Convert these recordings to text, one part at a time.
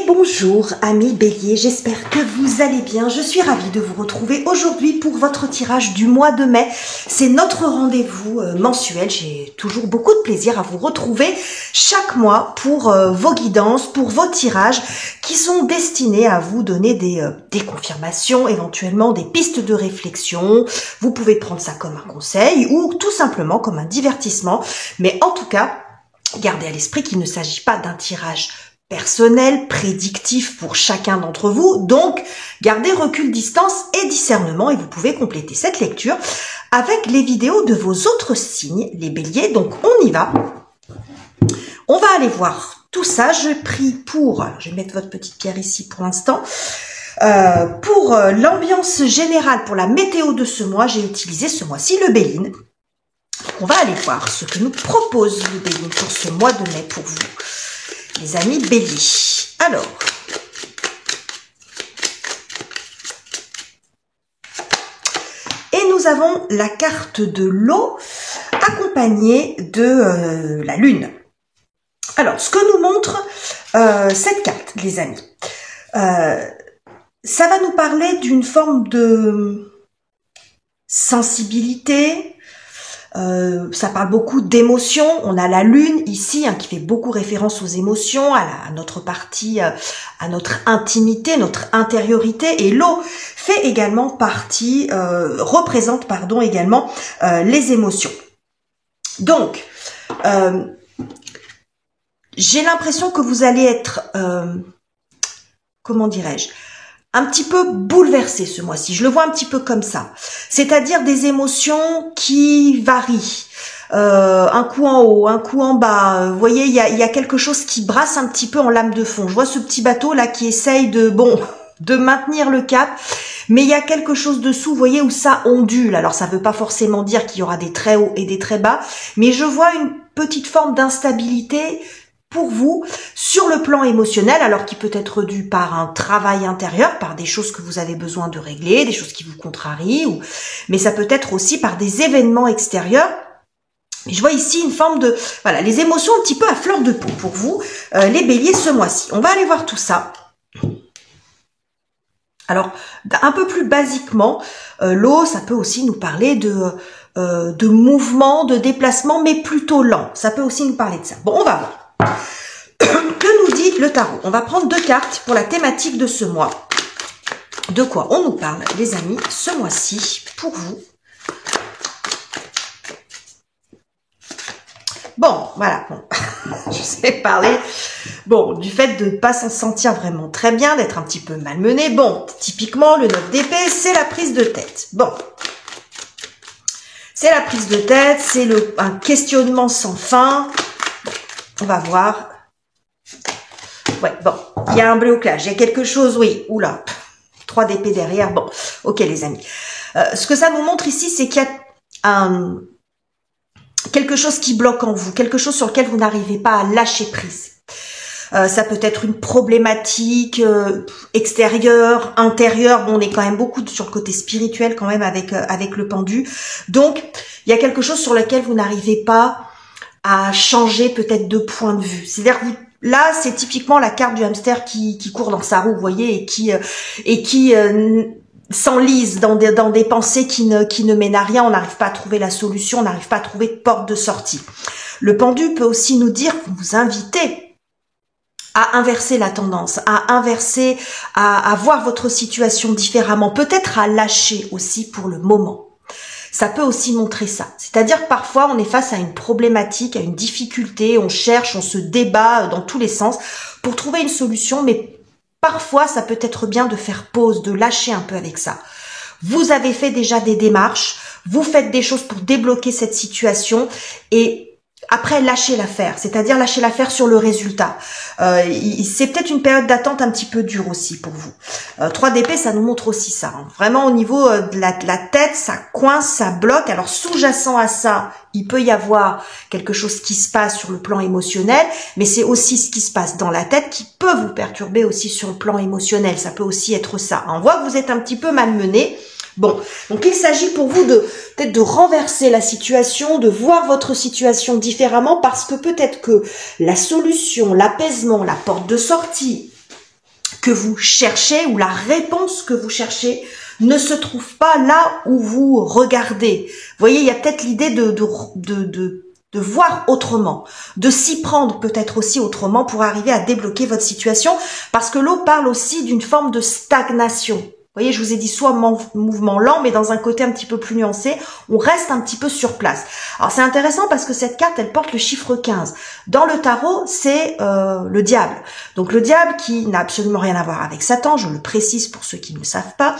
Bonjour amis Bélier, j'espère que vous allez bien. Je suis ravie de vous retrouver aujourd'hui pour votre tirage du mois de mai. C'est notre rendez-vous mensuel. J'ai toujours beaucoup de plaisir à vous retrouver chaque mois pour vos guidances, pour vos tirages qui sont destinés à vous donner des confirmations, éventuellement des pistes de réflexion. Vous pouvez prendre ça comme un conseil ou tout simplement comme un divertissement. Mais en tout cas, gardez à l'esprit qu'il ne s'agit pas d'un tirage personnel, prédictif pour chacun d'entre vous. Donc, gardez recul, distance et discernement et vous pouvez compléter cette lecture avec les vidéos de vos autres signes, les béliers. Donc, on y va. On va aller voir tout ça. Je prie pour, je vais mettre votre petite pierre ici pour l'instant, pour l'ambiance générale, pour la météo de ce mois, j'ai utilisé ce mois-ci le Béline. On va aller voir ce que nous propose le Béline pour ce mois de mai pour vous. Les amis béliers. Alors, et nous avons la carte de l'eau accompagnée de la lune. Alors, ce que nous montre cette carte, les amis, ça va nous parler d'une forme de sensibilité. Ça parle beaucoup d'émotions. On a la lune ici qui fait beaucoup référence aux émotions, à notre partie, à notre intimité, notre intériorité. Et l'eau fait également partie, représente également les émotions. Donc, j'ai l'impression que vous allez être, comment dirais-je, un petit peu bouleversé ce mois-ci. Je le vois un petit peu comme ça. C'est-à-dire des émotions qui varient. Un coup en haut, un coup en bas. Vous voyez, il y a quelque chose qui brasse un petit peu en lame de fond. Je vois ce petit bateau là qui essaye de maintenir le cap. Mais il y a quelque chose dessous, vous voyez, où ça ondule. Alors, ça ne veut pas forcément dire qu'il y aura des très hauts et des très bas. Mais je vois une petite forme d'instabilité pour vous sur le plan émotionnel, alors qui peut être dû par un travail intérieur, par des choses que vous avez besoin de régler, des choses qui vous contrarient, mais ça peut être aussi par des événements extérieurs. Mais je vois ici une forme de, voilà, les émotions un petit peu à fleur de peau pour vous, les béliers ce mois-ci. On va aller voir tout ça. Alors, un peu plus basiquement, l'eau, ça peut aussi nous parler de mouvement, de déplacement, mais plutôt lent. Ça peut aussi nous parler de ça. Bon, on va voir. Que nous dit le tarot? On va prendre deux cartes pour la thématique de ce mois. De quoi on nous parle, les amis, ce mois-ci, pour vous? Bon, voilà, bon. Je sais parler, bon, du fait de ne pas s'en sentir vraiment très bien, d'être un petit peu malmené. Bon, typiquement, le 9 d'épée, c'est la prise de tête. Bon, c'est la prise de tête, c'est un questionnement sans fin. On va voir. Ouais, bon, il y a un blocage, il y a quelque chose, oui, oula, 3 d'épée derrière, bon, ok les amis. Ce que ça nous montre ici, c'est qu'il y a quelque chose qui bloque en vous, quelque chose sur lequel vous n'arrivez pas à lâcher prise. Ça peut être une problématique extérieure, intérieure. Bon, on est quand même beaucoup sur le côté spirituel quand même avec le pendu. Donc, il y a quelque chose sur lequel vous n'arrivez pas à changer peut-être de point de vue. C'est-à-dire que là, c'est typiquement la carte du hamster qui court dans sa roue, vous voyez, et qui s'enlise dans des pensées qui ne mènent à rien. On n'arrive pas à trouver la solution, on n'arrive pas à trouver de porte de sortie. Le pendu peut aussi nous dire, vous inviter à inverser la tendance, à inverser, à voir votre situation différemment, peut-être à lâcher aussi pour le moment. Ça peut aussi montrer ça. C'est-à-dire que parfois, on est face à une problématique, à une difficulté, on cherche, on se débat dans tous les sens pour trouver une solution, mais parfois, ça peut être bien de faire pause, de lâcher un peu avec ça. Vous avez fait déjà des démarches, vous faites des choses pour débloquer cette situation et après, lâchez l'affaire, c'est-à-dire lâchez l'affaire sur le résultat. C'est peut-être une période d'attente un petit peu dure aussi pour vous. 3 d'épée, ça nous montre aussi ça. Vraiment, au niveau de la tête, ça coince, ça bloque. Alors, sous-jacent à ça, il peut y avoir quelque chose qui se passe sur le plan émotionnel, mais c'est aussi ce qui se passe dans la tête qui peut vous perturber aussi sur le plan émotionnel. Ça peut aussi être ça. On voit que vous êtes un petit peu malmené. Bon, donc il s'agit pour vous peut-être de renverser la situation, de voir votre situation différemment parce que peut-être que la solution, l'apaisement, la porte de sortie, que vous cherchez ou la réponse que vous cherchez ne se trouve pas là où vous regardez. Vous voyez, il y a peut-être l'idée de voir autrement, de s'y prendre peut-être aussi autrement pour arriver à débloquer votre situation, parce que l'eau parle aussi d'une forme de stagnation. Vous voyez, je vous ai dit soit mouvement lent, mais dans un côté un petit peu plus nuancé, on reste un petit peu sur place. Alors c'est intéressant parce que cette carte, elle porte le chiffre 15. Dans le tarot, c'est le diable. Donc le diable qui n'a absolument rien à voir avec Satan, je le précise pour ceux qui ne le savent pas,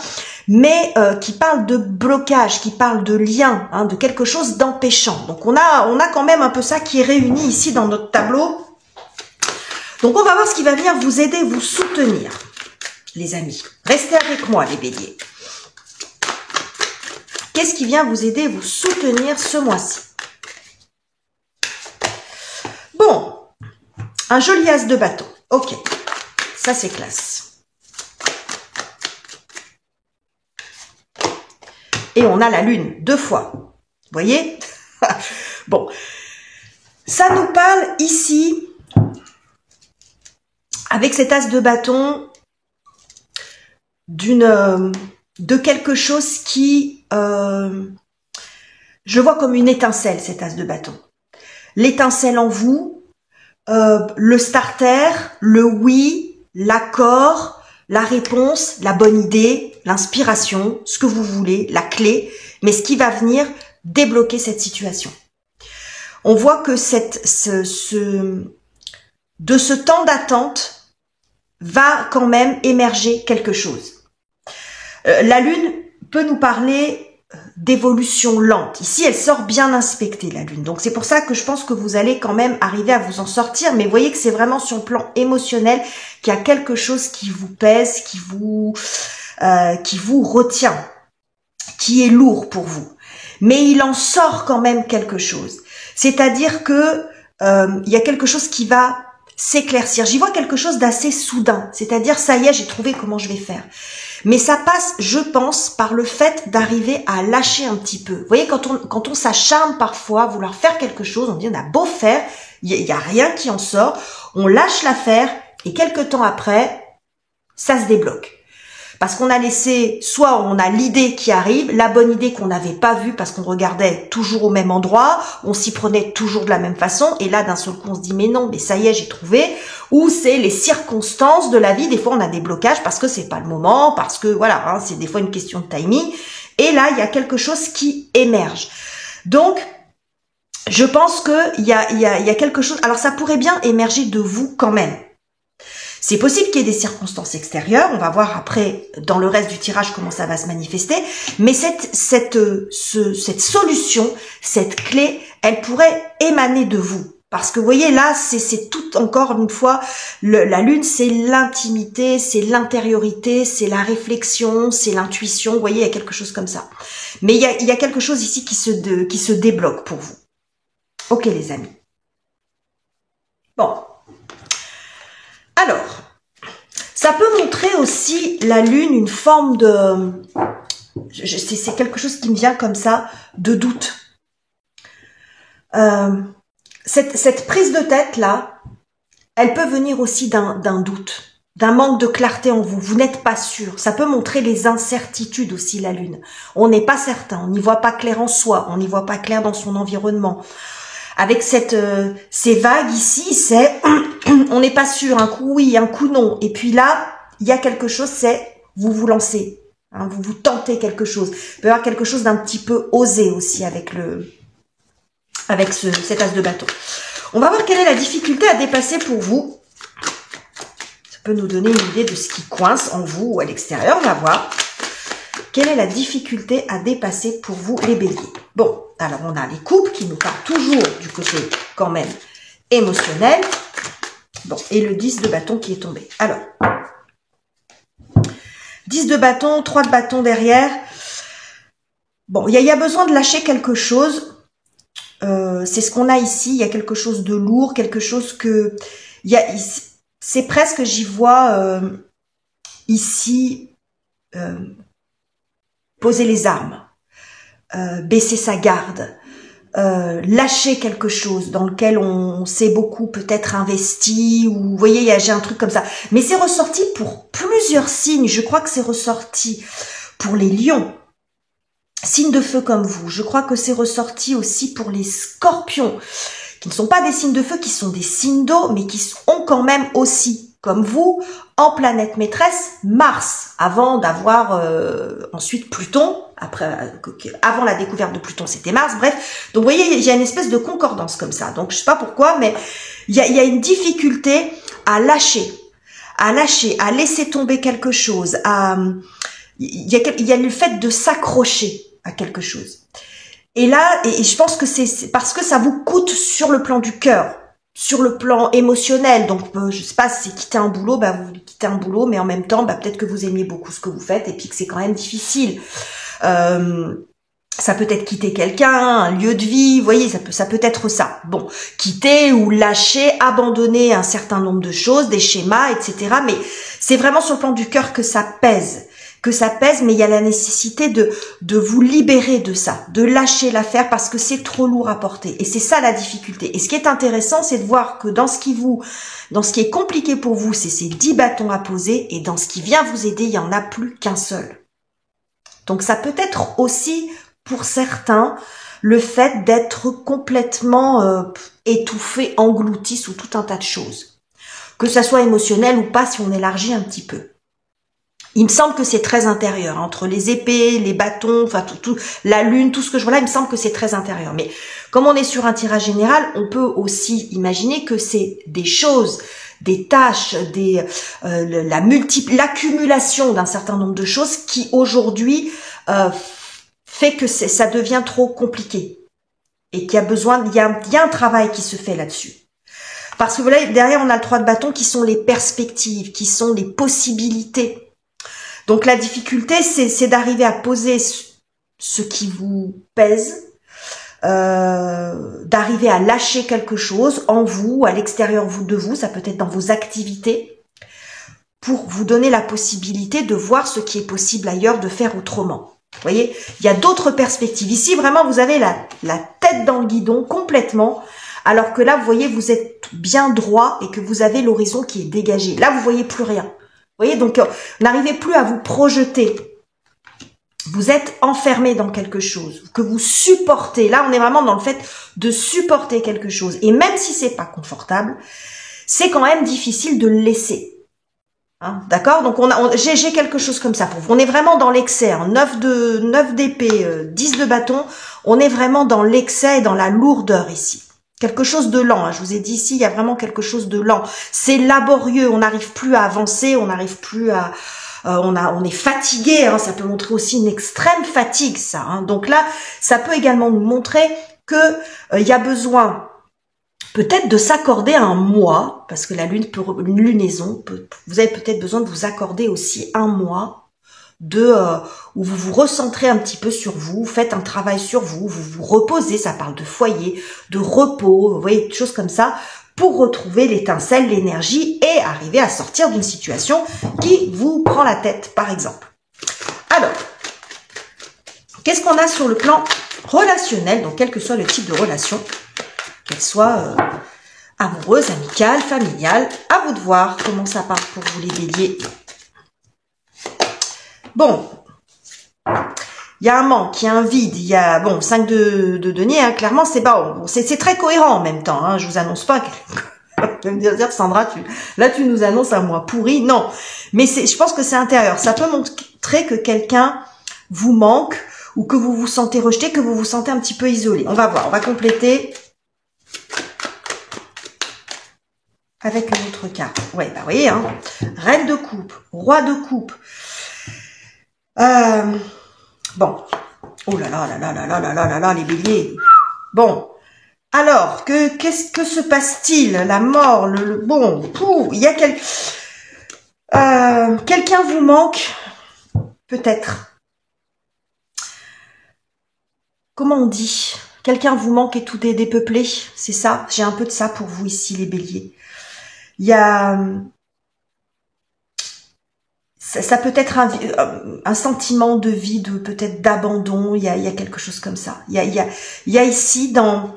mais qui parle de blocage, qui parle de lien, hein, de quelque chose d'empêchant. Donc on a quand même un peu ça qui est réuni ici dans notre tableau. Donc on va voir ce qui va venir vous aider, vous soutenir. Les amis, restez avec moi les béliers. Qu'est-ce qui vient vous aider, vous soutenir ce mois-ci? Bon, un joli as de bâton. Ok, ça c'est classe. Et on a la lune, 2 fois. Vous voyez? Bon, ça nous parle ici, avec cet as de bâton, de quelque chose qui, je vois comme une étincelle, cet as de bâton. L'étincelle en vous, le starter, le oui, l'accord, la réponse, la bonne idée, l'inspiration, ce que vous voulez, la clé, mais ce qui va venir débloquer cette situation. On voit que de ce temps d'attente va quand même émerger quelque chose. La lune peut nous parler d'évolution lente. Ici, elle sort bien inspectée, la lune. Donc, c'est pour ça que je pense que vous allez quand même arriver à vous en sortir. Mais vous voyez que c'est vraiment sur le plan émotionnel qu'il y a quelque chose qui vous pèse, qui vous retient, qui est lourd pour vous. Mais il en sort quand même quelque chose. C'est-à-dire que il y a quelque chose qui va s'éclaircir. J'y vois quelque chose d'assez soudain. C'est-à-dire, ça y est, j'ai trouvé comment je vais faire. Mais ça passe, je pense, par le fait d'arriver à lâcher un petit peu. Vous voyez, quand on s'acharne parfois à vouloir faire quelque chose, on dit on a beau faire, il y a rien qui en sort, on lâche l'affaire et quelques temps après, ça se débloque. Parce qu'on a laissé, soit on a l'idée qui arrive, la bonne idée qu'on n'avait pas vue parce qu'on regardait toujours au même endroit, on s'y prenait toujours de la même façon, et là d'un seul coup on se dit mais non, mais ça y est, j'ai trouvé, ou c'est les circonstances de la vie, des fois on a des blocages parce que c'est pas le moment, parce que voilà, hein, c'est des fois une question de timing, et là il y a quelque chose qui émerge. Donc, je pense qu'il y a quelque chose, alors ça pourrait bien émerger de vous quand même. C'est possible qu'il y ait des circonstances extérieures, on va voir après dans le reste du tirage comment ça va se manifester, mais cette solution, cette clé, elle pourrait émaner de vous. Parce que vous voyez là, c'est tout encore une fois, la lune c'est l'intimité, c'est l'intériorité, c'est la réflexion, c'est l'intuition, vous voyez, il y a quelque chose comme ça. Mais il y a quelque chose ici qui se débloque pour vous. Ok les amis. Bon. Alors, ça peut montrer aussi la lune une forme de... C'est quelque chose qui me vient comme ça, de doute. Cette prise de tête là, elle peut venir aussi d'un doute, d'un manque de clarté en vous. Vous n'êtes pas sûr. Ça peut montrer les incertitudes aussi, la lune. On n'est pas certain, on n'y voit pas clair en soi, on n'y voit pas clair dans son environnement. Avec ces vagues ici, c'est on n'est pas sûr, un coup oui, un coup non. Et puis là, il y a quelque chose, c'est vous vous lancez, hein, vous tentez quelque chose. Il peut y avoir quelque chose d'un petit peu osé aussi avec cet as de bâton. On va voir quelle est la difficulté à dépasser pour vous. Ça peut nous donner une idée de ce qui coince en vous ou à l'extérieur. On va voir quelle est la difficulté à dépasser pour vous les béliers. Bon, alors on a les couples qui nous parlent toujours du côté quand même émotionnel. Bon, et le 10 de bâton qui est tombé. Alors, 10 de bâton, 3 de bâton derrière. Bon, il y a besoin de lâcher quelque chose. C'est ce qu'on a ici. Il y a quelque chose de lourd, quelque chose que... C'est presque, j'y vois ici, poser les armes, baisser sa garde, lâcher quelque chose dans lequel on s'est beaucoup peut-être investi, ou vous voyez, j'ai un truc comme ça. Mais c'est ressorti pour plus plusieurs signes. Je crois que c'est ressorti pour les lions, signes de feu comme vous. Je crois que c'est ressorti aussi pour les scorpions, qui ne sont pas des signes de feu, qui sont des signes d'eau, mais qui ont quand même aussi, comme vous, en planète maîtresse, Mars, avant d'avoir ensuite Pluton. Après, avant la découverte de Pluton, c'était Mars. Bref, donc vous voyez, il y a une espèce de concordance comme ça. Donc je sais pas pourquoi, mais il y a une difficulté à lâcher, à laisser tomber quelque chose. Il y a le fait de s'accrocher à quelque chose. Et là, et je pense que c'est parce que ça vous coûte sur le plan du cœur, sur le plan émotionnel. Donc, je sais pas, si c'est quitter un boulot, bah vous quittez un boulot, mais en même temps, bah peut-être que vous aimiez beaucoup ce que vous faites et puis que c'est quand même difficile. Ça peut être quitter quelqu'un, un lieu de vie, vous voyez, ça peut être ça. Bon, quitter ou lâcher, abandonner un certain nombre de choses, des schémas, etc. Mais c'est vraiment sur le plan du cœur que ça pèse. Mais il y a la nécessité de vous libérer de ça, de lâcher l'affaire parce que c'est trop lourd à porter. Et c'est ça la difficulté. Et ce qui est intéressant, c'est de voir que dans ce qui est compliqué pour vous, c'est ces 10 bâtons à poser, et dans ce qui vient vous aider, il n'y en a plus qu'un seul. Donc ça peut être aussi, pour certains, le fait d'être complètement étouffé, englouti sous tout un tas de choses. Que ça soit émotionnel ou pas, si on élargit un petit peu. Il me semble que c'est très intérieur, entre les épées, les bâtons, enfin tout, la lune, tout ce que je vois là, il me semble que c'est très intérieur. Mais comme on est sur un tirage général, on peut aussi imaginer que c'est des choses, des tâches, l'accumulation d'un certain nombre de choses qui aujourd'hui fait que ça devient trop compliqué et qu'il y a besoin, il y a un travail qui se fait là-dessus. Parce que vous voyez, derrière on a le 3 de bâton qui sont les perspectives, qui sont les possibilités. Donc la difficulté, c'est d'arriver à poser ce qui vous pèse, d'arriver à lâcher quelque chose en vous, à l'extérieur de vous, ça peut être dans vos activités, pour vous donner la possibilité de voir ce qui est possible ailleurs, de faire autrement. Vous voyez, il y a d'autres perspectives. Ici, vraiment, vous avez la tête dans le guidon complètement, alors que là, vous voyez, vous êtes bien droit et que vous avez l'horizon qui est dégagé. Là, vous voyez plus rien. Vous voyez, donc n'arrivez plus à vous projeter. Vous êtes enfermé dans quelque chose que vous supportez. Là, on est vraiment dans le fait de supporter quelque chose. Et même si c'est pas confortable, c'est quand même difficile de le laisser. Hein, d'accord? Donc j'ai quelque chose comme ça pour vous. On est vraiment dans l'excès. Hein, 9 d'épée, 10 de bâton. On est vraiment dans l'excès et dans la lourdeur ici. Quelque chose de lent, hein. Je vous ai dit ici, il y a vraiment quelque chose de lent. C'est laborieux, on n'arrive plus à avancer, on n'arrive plus à... on est fatigué, hein. Ça peut montrer aussi une extrême fatigue, ça. Hein. Donc là, ça peut également nous montrer que il y a besoin peut-être de s'accorder un mois, parce que la lune, une lunaison, vous avez peut-être besoin de vous accorder aussi un mois où vous vous recentrez un petit peu sur vous, faites un travail sur vous, vous vous reposez, ça parle de foyer, de repos, vous voyez, des choses comme ça, pour retrouver l'étincelle, l'énergie et arriver à sortir d'une situation qui vous prend la tête, par exemple. Alors, qu'est-ce qu'on a sur le plan relationnel, donc quel que soit le type de relation, qu'elle soit amoureuse, amicale, familiale, à vous de voir comment ça part pour vous les béliers. Bon, il y a un manque, il y a un vide, il y a, bon, 5 de denier, hein, clairement, c'est bon, c'est très cohérent en même temps, hein, je vous annonce pas, vous allez me dire, Sandra, tu nous annonces un mois pourri, non, mais je pense que c'est intérieur, ça peut montrer que quelqu'un vous manque, ou que vous vous sentez rejeté, que vous vous sentez un petit peu isolé. On va voir, on va compléter avec une autre carte. Ouais, bah vous voyez, hein, reine de coupe, roi de coupe. Bon, oh là là là là là là là là là là, les béliers. Bon, alors, qu'est-ce que se passe-t-il? La mort, bon, il y a quelqu'un vous manque, peut-être. Comment on dit? Quelqu'un vous manque et tout est dépeuplé, c'est ça? J'ai un peu de ça pour vous ici, les béliers. Il y a... Ça peut être un sentiment de vide, peut-être d'abandon, il y a quelque chose comme ça. Il y a ici dans...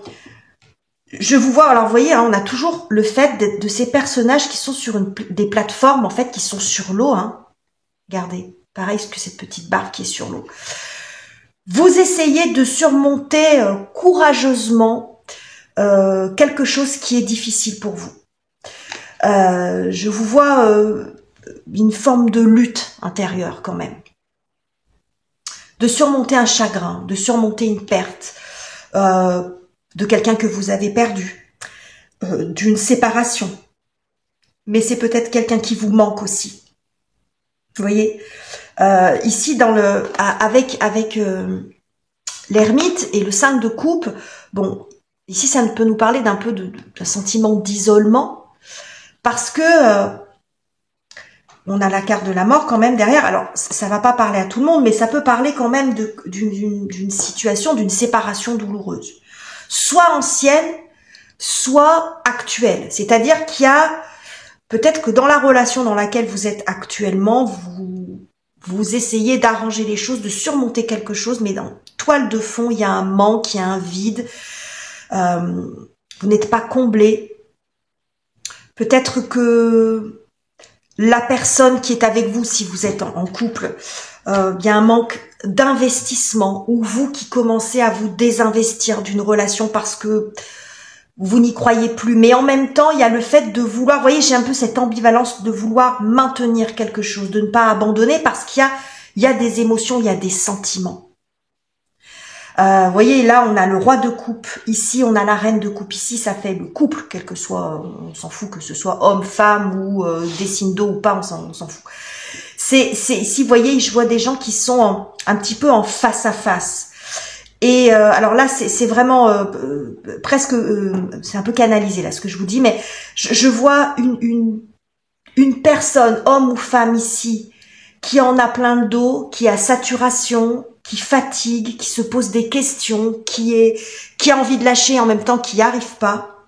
Je vous vois, alors vous voyez, hein, on a toujours le fait de ces personnages qui sont sur des plateformes, en fait, qui sont sur l'eau, hein. Regardez, pareil que cette petite barre qui est sur l'eau. Vous essayez de surmonter courageusement quelque chose qui est difficile pour vous. Je vous vois une forme de lutte intérieure quand même. De surmonter un chagrin, de surmonter une perte de quelqu'un que vous avez perdu, d'une séparation. Mais c'est peut-être quelqu'un qui vous manque aussi. Vous voyez, ici dans le avec l'ermite et le 5 de coupe, bon, ici ça peut nous parler d'un peu d'un sentiment d'isolement, parce que on a la carte de la mort quand même derrière. Alors ça va pas parler à tout le monde, mais ça peut parler quand même d'une situation, d'une séparation douloureuse, soit ancienne, soit actuelle. C'est-à-dire qu'il y a peut-être que dans la relation dans laquelle vous êtes actuellement, vous essayez d'arranger les choses, de surmonter quelque chose, mais dans toile de fond, il y a un manque, il y a un vide. Vous n'êtes pas comblé. Peut-être que la personne qui est avec vous, si vous êtes en couple, il y a un manque d'investissement, ou vous qui commencez à vous désinvestir d'une relation parce que vous n'y croyez plus. Mais en même temps, il y a le fait de vouloir, vous voyez, j'ai un peu cette ambivalence de vouloir maintenir quelque chose, de ne pas abandonner, parce qu'il y a des émotions, il y a des sentiments. Vous voyez, là, on a le roi de coupe. Ici, on a la reine de coupe. Ici, ça fait le couple, quel que soit, on s'en fout que ce soit homme, femme ou des signes d'eau ou pas, on s'en fout. Ici, vous voyez, je vois des gens qui sont un petit peu en face à face. Et alors là, c'est vraiment presque, c'est un peu canalisé là, ce que je vous dis, mais je vois une personne, homme ou femme ici, qui en a plein le dos, qui a saturation, qui fatigue, qui se pose des questions, qui a envie de lâcher en même temps qui n'y arrive pas.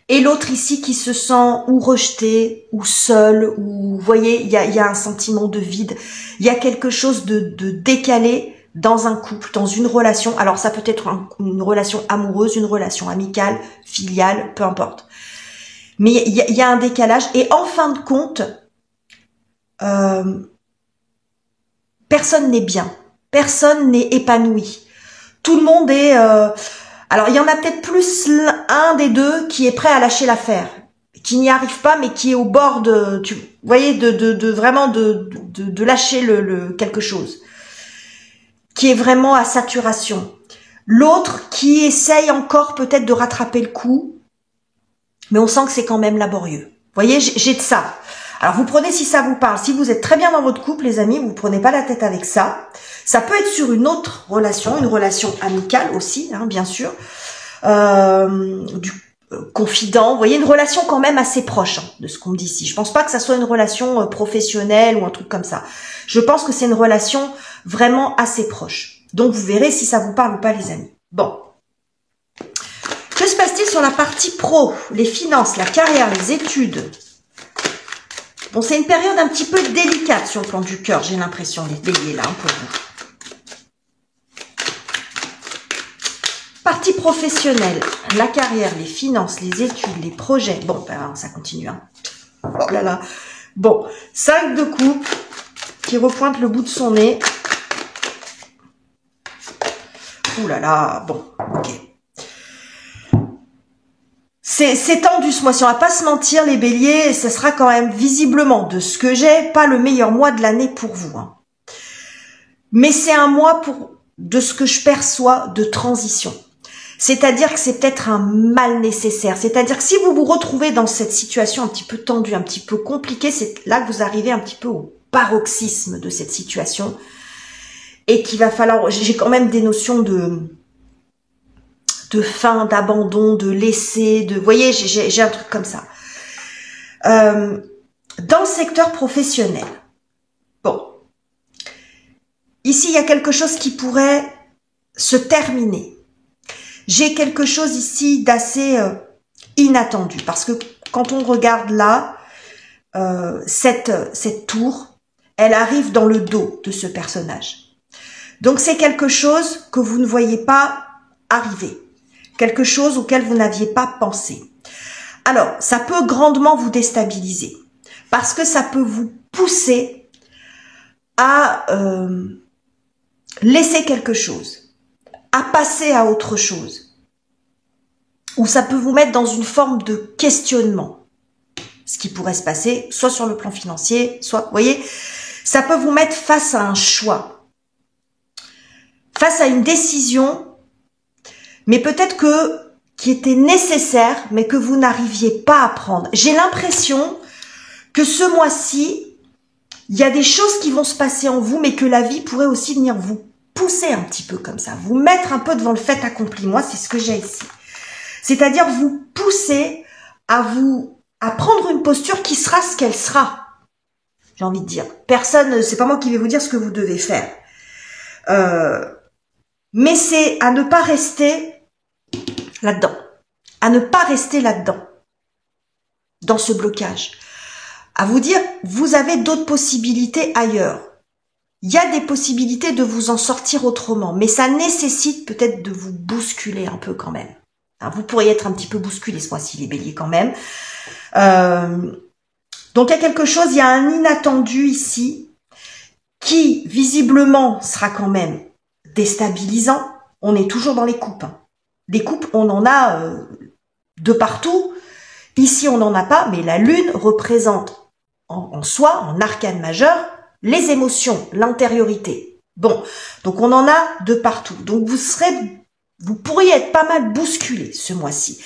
Et l'autre ici qui se sent ou rejeté, ou seul, ou vous voyez, il y a un sentiment de vide. Il y a quelque chose de décalé dans un couple, dans une relation. Alors ça peut être une relation amoureuse, une relation amicale, filiale, peu importe. Mais il y a un décalage. Et en fin de compte, personne n'est bien. Personne n'est épanoui. Tout le monde est... alors, il y en a peut-être plus un des deux qui est prêt à lâcher l'affaire, qui n'y arrive pas, mais qui est au bord de... vous voyez, vraiment de lâcher quelque chose, qui est vraiment à saturation. L'autre qui essaye encore peut-être de rattraper le coup, mais on sent que c'est quand même laborieux. Vous voyez, j'ai de ça. Alors, vous prenez si ça vous parle. Si vous êtes très bien dans votre couple, les amis, vous ne prenez pas la tête avec ça. Ça peut être sur une autre relation, une relation amicale aussi, hein, bien sûr. Du confident. Vous voyez, une relation quand même assez proche, hein, de ce qu'on me dit ici. Je pense pas que ça soit une relation professionnelle ou un truc comme ça. Je pense que c'est une relation vraiment assez proche. Donc, vous verrez si ça vous parle ou pas, les amis. Bon. Que se passe-t-il sur la partie pro? Les finances, la carrière, les études? Bon, c'est une période un petit peu délicate sur le plan du cœur, j'ai l'impression, les béliers, là, pour vous. Partie professionnelle, la carrière, les finances, les études, les projets. Bon, ben, ça continue, hein. Oh là là. Bon, 5 de coupe qui repointe le bout de son nez. Ouh là là, bon, ok. C'est tendu ce mois-ci, on va pas se mentir les béliers, ce sera quand même visiblement, de ce que j'ai, pas le meilleur mois de l'année pour vous. Hein. Mais c'est un mois de ce que je perçois, de transition. C'est-à-dire que c'est peut-être un mal nécessaire. C'est-à-dire que si vous vous retrouvez dans cette situation un petit peu tendue, un petit peu compliquée, c'est là que vous arrivez un petit peu au paroxysme de cette situation. Et qu'il va falloir, j'ai quand même des notions de fin, d'abandon, de laisser, vous voyez, j'ai un truc comme ça. Dans le secteur professionnel, bon, ici, il y a quelque chose qui pourrait se terminer. J'ai quelque chose ici d'assez inattendu, parce que quand on regarde là, cette tour, elle arrive dans le dos de ce personnage. Donc, c'est quelque chose que vous ne voyez pas arriver. Quelque chose auquel vous n'aviez pas pensé. Alors, ça peut grandement vous déstabiliser parce que ça peut vous pousser à laisser quelque chose, à passer à autre chose. Ou ça peut vous mettre dans une forme de questionnement. Ce qui pourrait se passer soit sur le plan financier, soit, vous voyez, ça peut vous mettre face à un choix, face à une décision, mais peut-être qui était nécessaire, mais que vous n'arriviez pas à prendre. J'ai l'impression que ce mois-ci, il y a des choses qui vont se passer en vous, mais que la vie pourrait aussi venir vous pousser un petit peu comme ça, vous mettre un peu devant le fait accompli. Moi, c'est ce que j'ai ici. C'est-à-dire vous pousser à prendre une posture qui sera ce qu'elle sera. J'ai envie de dire. Personne, c'est pas moi qui vais vous dire ce que vous devez faire. Mais c'est à ne pas rester là-dedans. À ne pas rester là-dedans. Dans ce blocage. À vous dire, vous avez d'autres possibilités ailleurs. Il y a des possibilités de vous en sortir autrement. Mais ça nécessite peut-être de vous bousculer un peu quand même. Vous pourriez être un petit peu bousculé ce mois-ci, les béliers quand même. Donc il y a quelque chose, il y a un inattendu ici qui visiblement sera quand même déstabilisant. On est toujours dans les coupes. Des coupes, on en a de partout. Ici, on n'en a pas, mais la lune représente en soi, en arcane majeur, les émotions, l'intériorité. Bon, donc on en a de partout. Donc vous pourriez être pas mal bousculé ce mois-ci.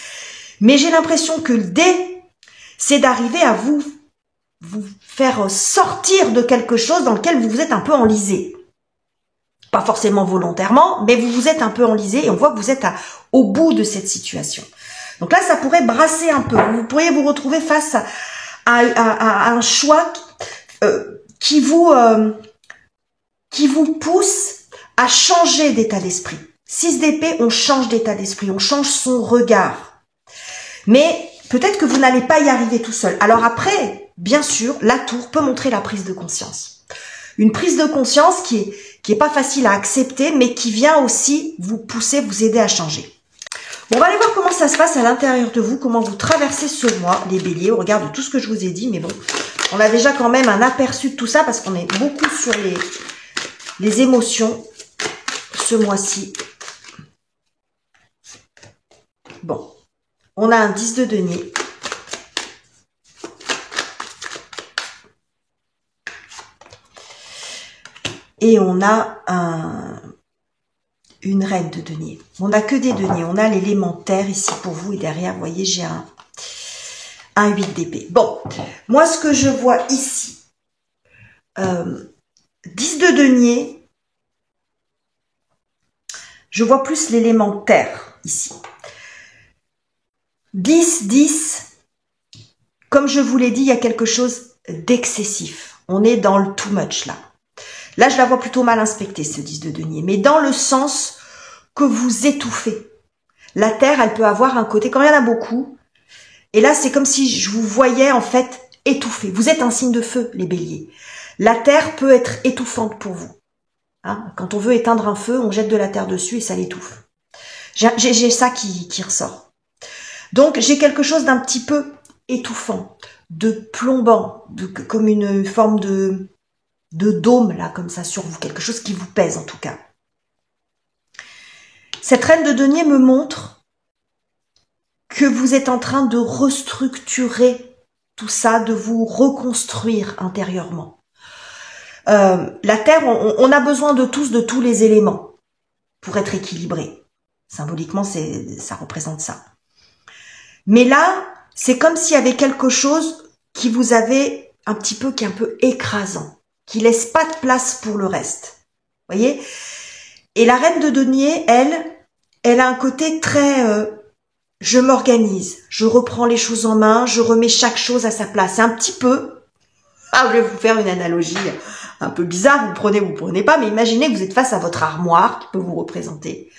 Mais j'ai l'impression que l'idée, c'est d'arriver à vous faire sortir de quelque chose dans lequel vous vous êtes un peu enlisé. Pas forcément volontairement, mais vous vous êtes un peu enlisé et on voit que vous êtes au bout de cette situation. Donc là, ça pourrait brasser un peu. Vous pourriez vous retrouver face à un choix qui vous pousse à changer d'état d'esprit. 6 d'épée, on change d'état d'esprit, on change son regard. Mais peut-être que vous n'allez pas y arriver tout seul. Alors après, bien sûr, la tour peut montrer la prise de conscience. Une prise de conscience qui est pas facile à accepter, mais qui vient aussi vous pousser, vous aider à changer. Bon, on va aller voir comment ça se passe à l'intérieur de vous, comment vous traversez ce mois, les béliers, au regard de tout ce que je vous ai dit. Mais bon, on a déjà quand même un aperçu de tout ça, parce qu'on est beaucoup sur les émotions ce mois-ci. Bon, on a un 10 de denier. Et on a une reine de denier. On n'a que des deniers. On a l'élément terre ici pour vous. Et derrière, vous voyez, j'ai un 8 d'épée. Bon, moi, ce que je vois ici, 10 de denier, je vois plus l'élément terre ici. 10, 10, comme je vous l'ai dit, il y a quelque chose d'excessif. On est dans le too much là. Là, je la vois plutôt mal inspectée, ce 10 de denier, mais dans le sens que vous étouffez. La terre, elle peut avoir un côté, quand il y en a beaucoup, et là, c'est comme si je vous voyais en fait étouffé. Vous êtes un signe de feu, les béliers. La terre peut être étouffante pour vous. Hein, quand on veut éteindre un feu, on jette de la terre dessus et ça l'étouffe. J'ai ça qui ressort. Donc, j'ai quelque chose d'un petit peu étouffant, de plombant, comme une forme de dôme, là, comme ça, sur vous. Quelque chose qui vous pèse, en tout cas. Cette reine de denier me montre que vous êtes en train de restructurer tout ça, de vous reconstruire intérieurement. La terre, on a besoin de tous les éléments pour être équilibré. Symboliquement, ça représente ça. Mais là, c'est comme s'il y avait quelque chose qui vous avait un petit peu, qui est un peu écrasant, qui laisse pas de place pour le reste. Vous voyez? Et la reine de denier, elle a un côté très je m'organise, je reprends les choses en main, je remets chaque chose à sa place. C'est un petit peu, je vais vous faire une analogie un peu bizarre, vous prenez pas, mais imaginez que vous êtes face à votre armoire qui peut vous représenter.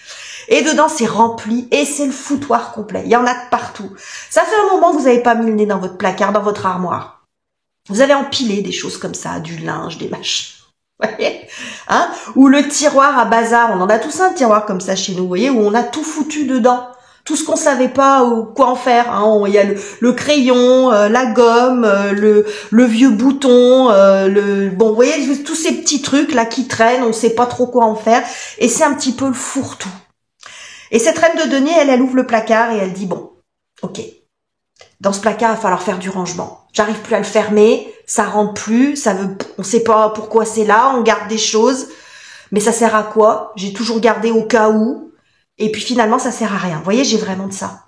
Et dedans, c'est rempli et c'est le foutoir complet. Il y en a de partout. Ça fait un moment que vous n'avez pas mis le nez dans votre placard, dans votre armoire. Vous avez empilé des choses comme ça, du linge, des machins. Vous voyez, hein? Ou le tiroir à bazar. On en a tous un tiroir comme ça chez nous, vous voyez, où on a tout foutu dedans. tout ce qu'on savait pas quoi en faire. Hein. Il y a le crayon, la gomme, le vieux bouton, bon, vous voyez, tous ces petits trucs là qui traînent, on sait pas trop quoi en faire. Et c'est un petit peu le fourre-tout. Et cette reine de denier, elle ouvre le placard et elle dit, bon, ok, dans ce placard, il va falloir faire du rangement. J'arrive plus à le fermer, ça rentre plus, on sait pas pourquoi c'est là, on garde des choses, mais ça sert à quoi? J'ai toujours gardé au cas où, et puis finalement, ça sert à rien. Vous voyez, j'ai vraiment de ça.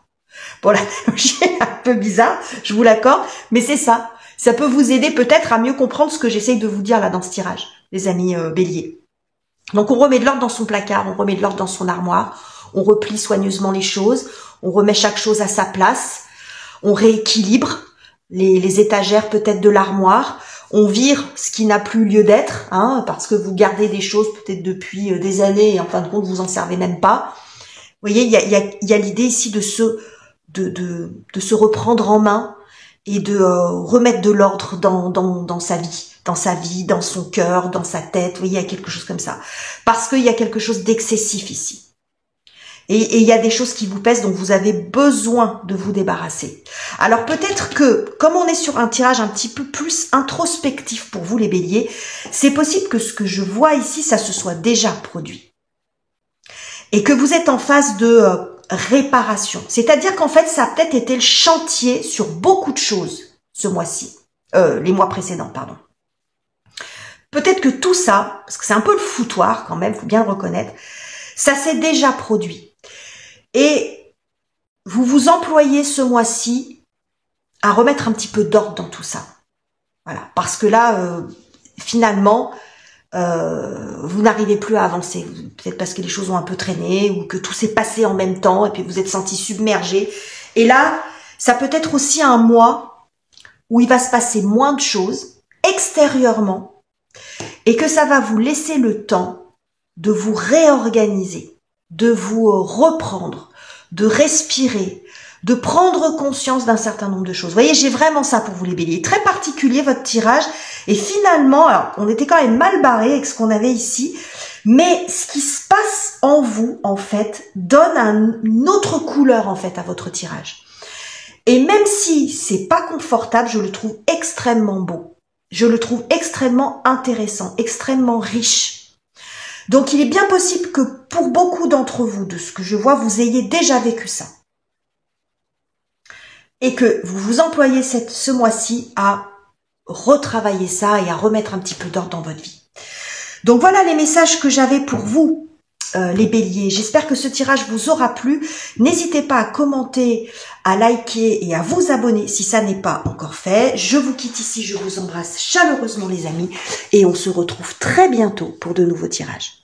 Bon, l'analogie est un peu bizarre, je vous l'accorde, mais c'est ça. Ça peut vous aider peut-être à mieux comprendre ce que j'essaye de vous dire là dans ce tirage, les amis béliers. Donc, on remet de l'ordre dans son placard, on remet de l'ordre dans son armoire, on replie soigneusement les choses, on remet chaque chose à sa place, on rééquilibre les étagères peut-être de l'armoire, on vire ce qui n'a plus lieu d'être, hein, parce que vous gardez des choses peut-être depuis des années et en fin de compte vous en servez même pas. Vous voyez, il y a l'idée ici de se reprendre en main et de remettre de l'ordre dans sa vie, dans son cœur, dans sa tête. Vous voyez, il y a quelque chose comme ça, parce qu'il y a quelque chose d'excessif ici. Et il y a des choses qui vous pèsent, donc vous avez besoin de vous débarrasser. Alors peut-être que, comme on est sur un tirage un petit peu plus introspectif pour vous les béliers, c'est possible que ce que je vois ici, ça se soit déjà produit. Et que vous êtes en phase de réparation. C'est-à-dire qu'en fait, ça a peut-être été le chantier sur beaucoup de choses ce mois-ci. Les mois précédents, pardon. Peut-être que tout ça, parce que c'est un peu le foutoir quand même, faut bien le reconnaître, ça s'est déjà produit. Et vous vous employez ce mois-ci à remettre un petit peu d'ordre dans tout ça. Voilà, parce que là, finalement, vous n'arrivez plus à avancer. Peut-être parce que les choses ont un peu traîné ou que tout s'est passé en même temps et puis vous êtes senti submergé. Et là, ça peut être aussi un mois où il va se passer moins de choses extérieurement et que ça va vous laisser le temps de vous réorganiser, de vous reprendre, de respirer, de prendre conscience d'un certain nombre de choses. Vous voyez, j'ai vraiment ça pour vous les béliers. Très particulier votre tirage. Et finalement, alors, on était quand même mal barré avec ce qu'on avait ici, mais ce qui se passe en vous, en fait, donne une autre couleur, en fait, à votre tirage. Et même si c'est pas confortable, je le trouve extrêmement beau. Je le trouve extrêmement intéressant, extrêmement riche. Donc, il est bien possible que pour beaucoup d'entre vous, de ce que je vois, vous ayez déjà vécu ça. Et que vous vous employez ce mois-ci à retravailler ça et à remettre un petit peu d'ordre dans votre vie. Donc, voilà les messages que j'avais pour vous, les béliers. J'espère que ce tirage vous aura plu. N'hésitez pas à commenter, à liker et à vous abonner si ça n'est pas encore fait. Je vous quitte ici, je vous embrasse chaleureusement les amis et on se retrouve très bientôt pour de nouveaux tirages.